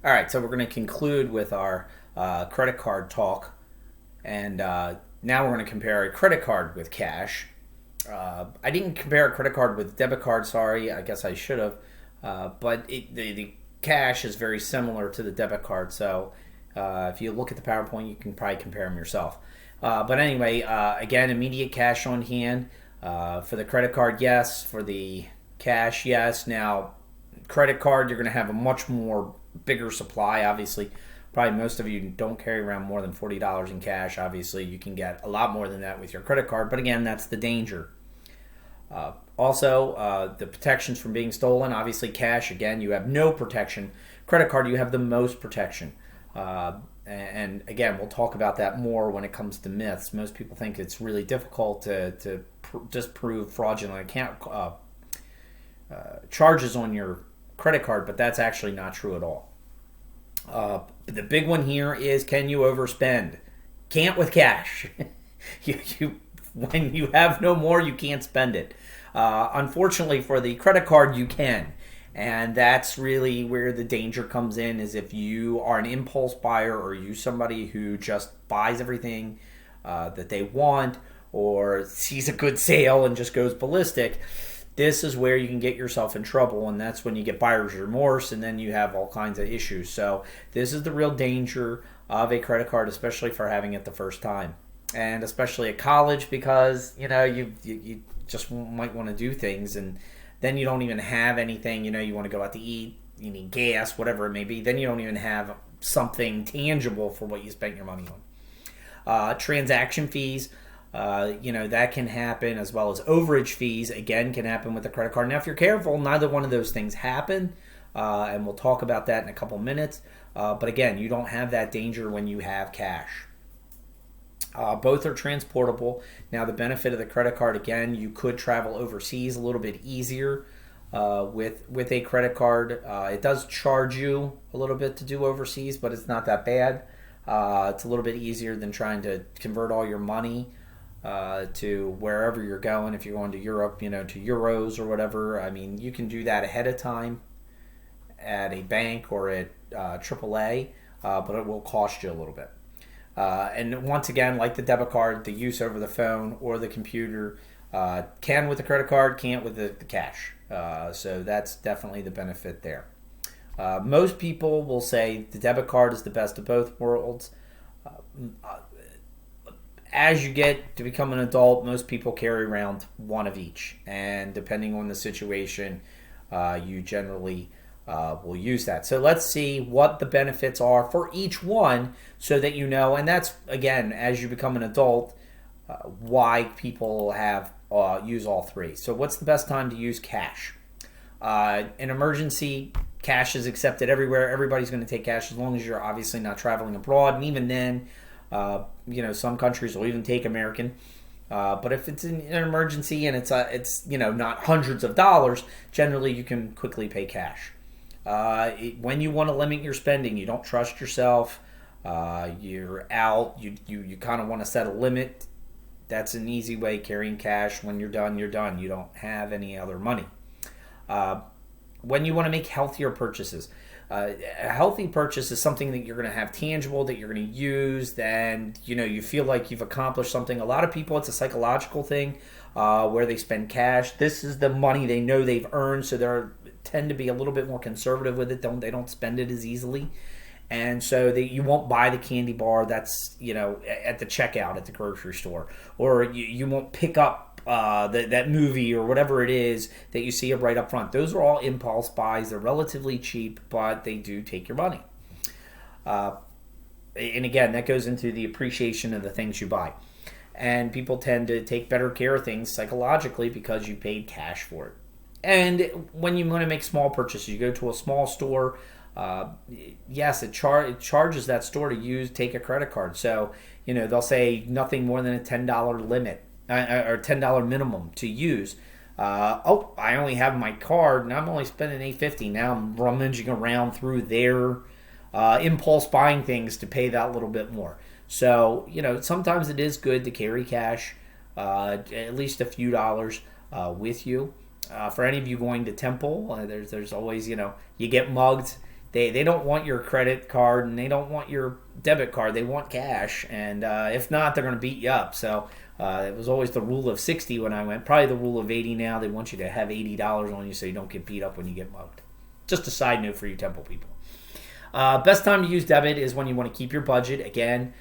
All right, so we're going to conclude with our credit card talk, and now we're going to compare a credit card with cash. I didn't compare a credit card with debit card. Sorry, I guess I should have. But the cash is very similar to the debit card. So if you look at the PowerPoint, you can probably compare them yourself. But anyway, again, immediate cash on hand. For the credit card, yes. For the cash, yes. Now, credit card, you're going to have a much more bigger supply. Obviously, probably most of you don't carry around more than $40 in cash. Obviously, you can get a lot more than that with your credit card. But again, that's the danger. Also, the protections from being stolen. Obviously, cash, again, you have no protection. Credit card, you have the most protection. And again, we'll talk about that more when it comes to myths. Most people think it's really difficult to disprove fraudulent account charges on your credit card, but that's actually not true at all. The big one here is, can you overspend? Can't with cash. When you have no more, you can't spend it. Unfortunately, for the credit card, you can. And that's really where the danger comes in, is if you are an impulse buyer, or you somebody who just buys everything that they want, or sees a good sale and just goes ballistic. This is where you can get yourself in trouble, and that's when you get buyer's remorse, and then you have all kinds of issues. So this is the real danger of a credit card, especially for having it the first time, and especially at college, because you just might want to do things, and then you don't even have anything. You want to go out to eat, you need gas, whatever it may be. Then you don't even have something tangible for what you spent your money on. Transaction fees. That can happen, as well as overage fees, again, can happen with a credit card. Now, if you're careful, neither one of those things happen, and we'll talk about that in a couple minutes. But again, you don't have that danger when you have cash. Both are transportable. Now, the benefit of the credit card, again, you could travel overseas a little bit easier with a credit card. It does charge you a little bit to do overseas, but it's not that bad. It's a little bit easier than trying to convert all your money to wherever you're going. If you're going to Europe, to euros or whatever, I mean, you can do that ahead of time at a bank or at AAA, but it will cost you a little bit. And once again, like the debit card, the use over the phone or the computer can with the credit card, can't with the cash. So that's definitely the benefit there. Most people will say the debit card is the best of both worlds. As you get to become an adult, most people carry around one of each, and depending on the situation, you generally will use that. So let's see what the benefits are for each one, so that you know. And that's, again, as you become an adult, why people have use all three. So what's the best time to use cash? An emergency, cash is accepted everywhere. Everybody's going to take cash, as long as you're obviously not traveling abroad, and even then, some countries will even take American. But if it's an emergency and it's not hundreds of dollars, generally you can quickly pay cash. When you want to limit your spending, you don't trust yourself, you're out, you kind of want to set a limit. That's an easy way, carrying cash. When you're done, you're done. You don't have any other money. When you want to make healthier purchases, a healthy purchase is something that you're going to have tangible, that you're going to use, and you feel like you've accomplished something. A lot of people, it's a psychological thing where they spend cash. This is the money they know they've earned, so they tend to be a little bit more conservative with it. They don't spend it as easily, and so you won't buy the candy bar that's at the checkout at the grocery store, or you won't pick up that movie or whatever it is that you see right up front. Those are all impulse buys. They're relatively cheap, but they do take your money. And again, that goes into the appreciation of the things you buy. And people tend to take better care of things psychologically because you paid cash for it. And when you want to make small purchases, you go to a small store. Yes, it charges that store to take a credit card. So they'll say nothing more than a $10 limit. Or $10 minimum to use. I only have my card, and I'm only spending $8.50. Now I'm rummaging around through their impulse buying things to pay that little bit more. So sometimes it is good to carry cash, at least a few dollars with you. For any of you going to temple, there's always you get mugged. They don't want your credit card and they don't want your debit card. They want cash, and if not, they're going to beat you up. So it was always the rule of 60 when I went. Probably the rule of 80 now. They want you to have $80 on you so you don't get beat up when you get mugged. Just a side note for you Temple people. Best time to use debit is when you want to keep your budget. Again,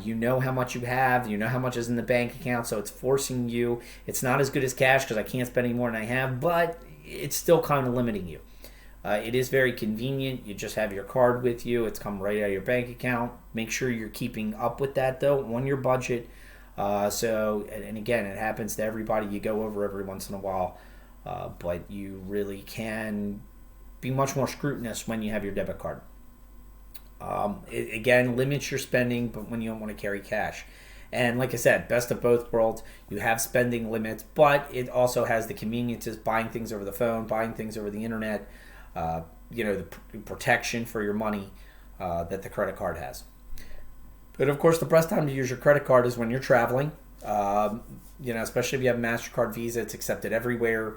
you know how much you have. You know how much is in the bank account, so it's forcing you. It's not as good as cash because I can't spend any more than I have, but it's still kind of limiting you. It is very convenient. You just have your card with you. It's come right out of your bank account. Make sure you're keeping up with that, though, on your budget. And again, it happens to everybody. You go over every once in a while, but you really can be much more scrutinous when you have your debit card. Again, limits your spending, but when you don't want to carry cash. And like I said, best of both worlds. You have spending limits, but it also has the conveniences, buying things over the phone, buying things over the internet, the protection for your money that the credit card has. But of course, the best time to use your credit card is when you're traveling. Especially if you have MasterCard, Visa, it's accepted everywhere.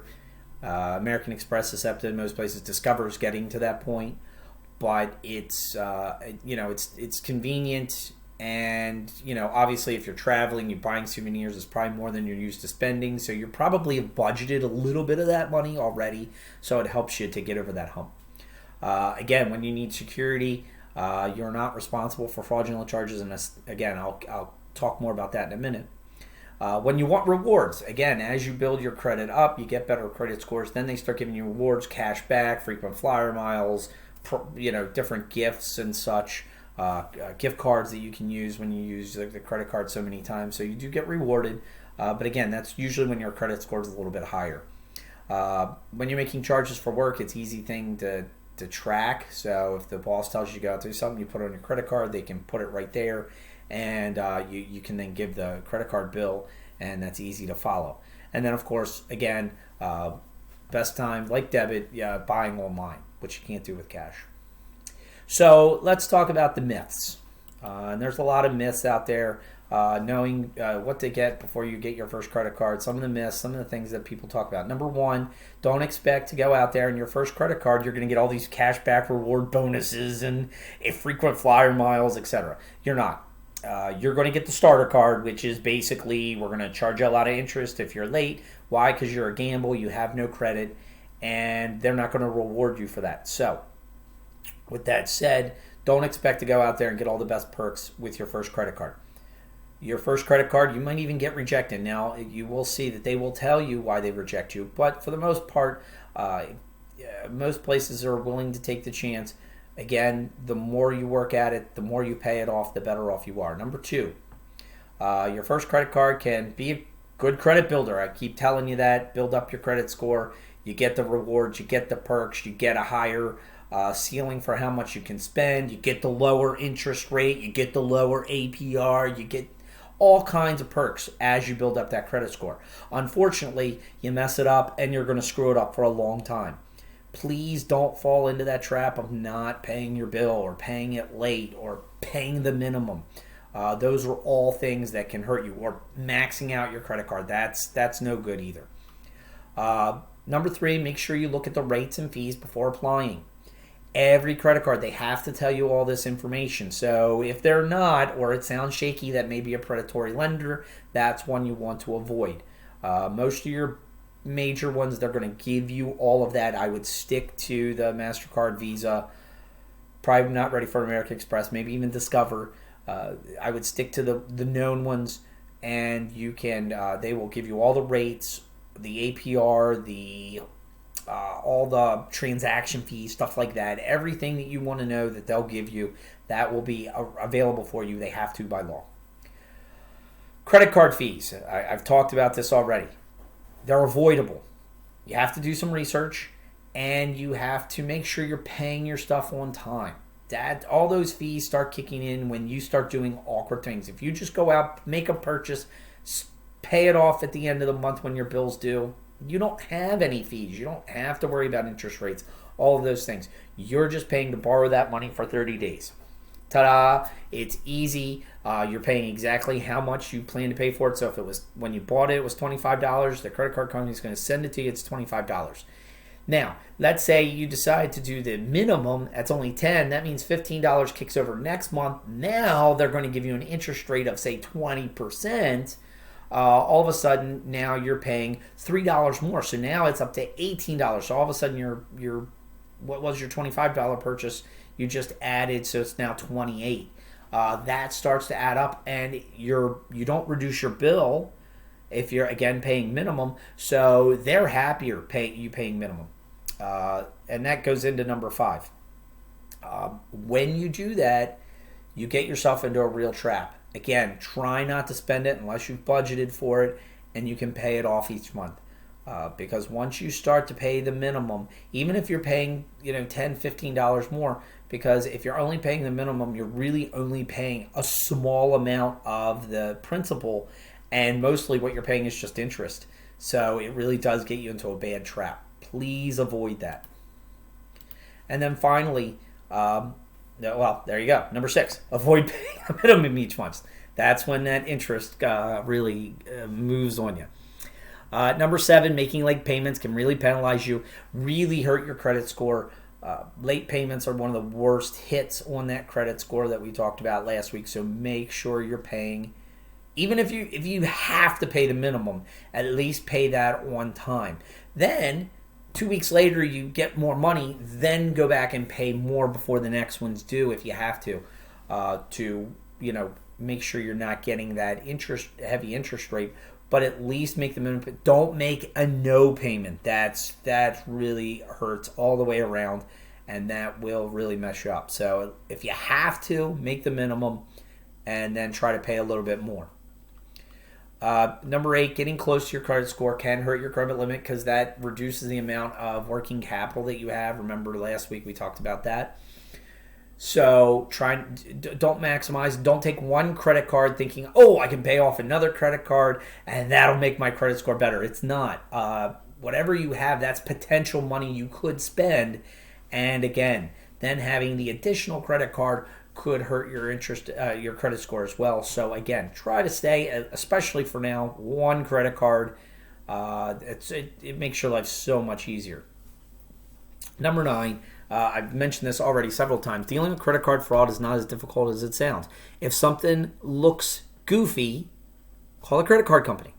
American Express is accepted in most places. Discover is getting to that point, but it's convenient. And obviously, if you're traveling, you're buying souvenirs, it's probably more than you're used to spending. So you're probably have budgeted a little bit of that money already. So it helps you to get over that hump. Again, when you need security, you're not responsible for fraudulent charges. And again, I'll talk more about that in a minute. When you want rewards, again, as you build your credit up, you get better credit scores. Then they start giving you rewards, cash back, frequent flyer miles, different gifts and such. Gift cards that you can use when you use the credit card so many times. So you do get rewarded. But again, that's usually when your credit score is a little bit higher. When you're making charges for work, it's an easy thing to track. So if the boss tells you to go out do something, you put it on your credit card, they can put it right there. And you can then give the credit card bill, and that's easy to follow. And then, of course, again, best time, like debit, buying online, which you can't do with cash. So let's talk about the myths. And there's a lot of myths out there, knowing what to get before you get your first credit card. Some of the myths, some of the things that people talk about. Number one, don't expect to go out there and your first credit card, you're going to get all these cash back reward bonuses and frequent flyer miles, etc. You're not. You're going to get the starter card, which is basically we're going to charge you a lot of interest if you're late. Why? Because you're a gamble, you have no credit, and they're not going to reward you for that. So with that said, don't expect to go out there and get all the best perks with your first credit card. Your first credit card, you might even get rejected. Now, you will see that they will tell you why they reject you, but for the most part, most places are willing to take the chance. Again, the more you work at it, the more you pay it off, the better off you are. Number two, your first credit card can be a good credit builder. I keep telling you that. Build up your credit score. You get the rewards. You get the perks. You get a higher ceiling for how much you can spend. You get the lower interest rate. You get the lower APR. You get all kinds of perks as you build up that credit score. Unfortunately, you mess it up and you're going to screw it up for a long time. Please don't fall into that trap of not paying your bill or paying it late or paying the minimum. Those are all things that can hurt you. Or maxing out your credit card. That's no good either. Number three, make sure you look at the rates and fees before applying. Every credit card, they have to tell you all this information. So if they're not, or it sounds shaky that may be a predatory lender, that's one you want to avoid. Most of your major ones, they're going to give you all of that. I would stick to the MasterCard, Visa, probably not ready for American Express, maybe even Discover. I would stick to the known ones, and you can. They will give you all the rates, the APR, all the transaction fees, stuff like that. Everything that you want to know that they'll give you, that will be available for you. They have to by law. Credit card fees. I've talked about this already. They're avoidable. You have to do some research, and you have to make sure you're paying your stuff on time. All those fees start kicking in when you start doing awkward things. If you just go out, make a purchase, pay it off at the end of the month when your bill's due, you don't have any fees. You don't have to worry about interest rates, all of those things. You're just paying to borrow that money for 30 days. Ta-da! It's easy. You're paying exactly how much you plan to pay for it. So if it was when you bought it, it was $25. The credit card company is going to send it to you. It's $25. Now, let's say you decide to do the minimum, that's only 10, that means $15 kicks over next month. Now they're going to give you an interest rate of, say, 20%. All of a sudden, now you're paying $3 more. So now it's up to $18. So all of a sudden, your what was your $25 purchase, you just added, so it's now $28. That starts to add up, and you don't reduce your bill if you're, again, paying minimum. So they're happier paying minimum. And that goes into number 5. When you do that, you get yourself into a real trap. Again, try not to spend it unless you've budgeted for it and you can pay it off each month. Because once you start to pay the minimum, even if you're paying $10, $15 more, because if you're only paying the minimum, you're really only paying a small amount of the principal, and mostly what you're paying is just interest. So it really does get you into a bad trap. Please avoid that. And then finally, there you go. Number 6, avoid paying a minimum each month. That's when that interest really moves on you. Number 7, making late payments can really penalize you, really hurt your credit score. Late payments are one of the worst hits on that credit score that we talked about last week. So make sure you're paying, even if you have to pay the minimum, at least pay that on time. Then 2 weeks later, you get more money, then go back and pay more before the next one's due if you have to make sure you're not getting that heavy interest rate, but at least make the minimum. Don't make a no payment. That really hurts all the way around, and that will really mess you up. So if you have to, make the minimum and then try to pay a little bit more. Number 8, getting close to your credit score can hurt your credit limit because that reduces the amount of working capital that you have. Remember last week we talked about that. So don't maximize. Don't take one credit card thinking, I can pay off another credit card and that'll make my credit score better. It's not. Whatever you have, that's potential money you could spend. And again, then having the additional credit card could hurt your credit score as well. So again, try to stay, especially for now, one credit card. It makes your life so much easier. Number 9, I've mentioned this already several times. Dealing with credit card fraud is not as difficult as it sounds. If something looks goofy, call a credit card company.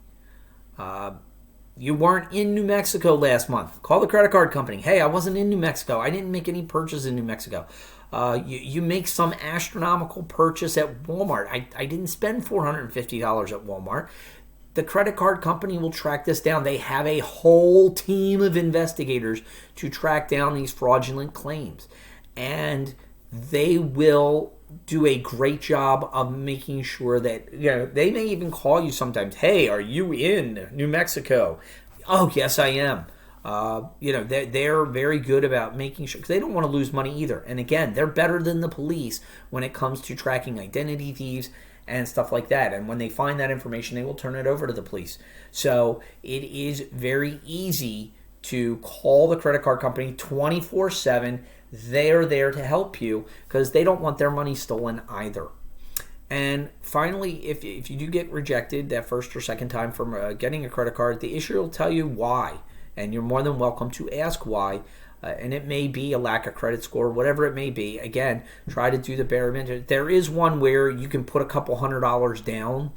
You weren't in New Mexico last month. Call the credit card company. Hey, I wasn't in New Mexico. I didn't make any purchase in New Mexico. You make some astronomical purchase at Walmart. I didn't spend $450 at Walmart. The credit card company will track this down. They have a whole team of investigators to track down these fraudulent claims. And they will do a great job of making sure that, they may even call you sometimes. Hey, are you in New Mexico? Oh, yes, I am. They're very good about making sure, because they don't want to lose money either. And again, they're better than the police when it comes to tracking identity thieves and stuff like that. And when they find that information, they will turn it over to the police. So it is very easy to call the credit card company 24/7. They're there to help you because they don't want their money stolen either. And finally, if you do get rejected that first or second time from getting a credit card, the issuer will tell you why. And you're more than welcome to ask why. And it may be a lack of credit score, whatever it may be. Again, try to do the bare minimum. There is one where you can put a couple $100 down.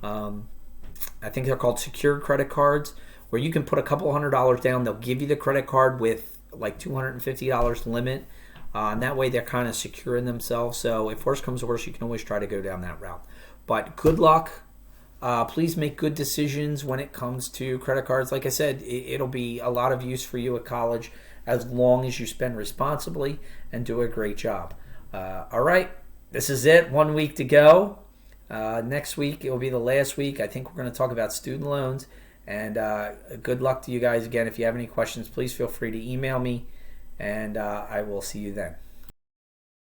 I think they're called secured credit cards, where you can put a couple $100 down. They'll give you the credit card with like $250 limit. And that way they're kind of securing themselves. So if worse comes to worse, you can always try to go down that route. But good luck. Please make good decisions when it comes to credit cards. Like I said, it'll be a lot of use for you at college as long as you spend responsibly and do a great job. All right, this is it. 1 week to go. Next week, it will be the last week. I think we're going to talk about student loans. And good luck to you guys again. If you have any questions, please feel free to email me. And I will see you then.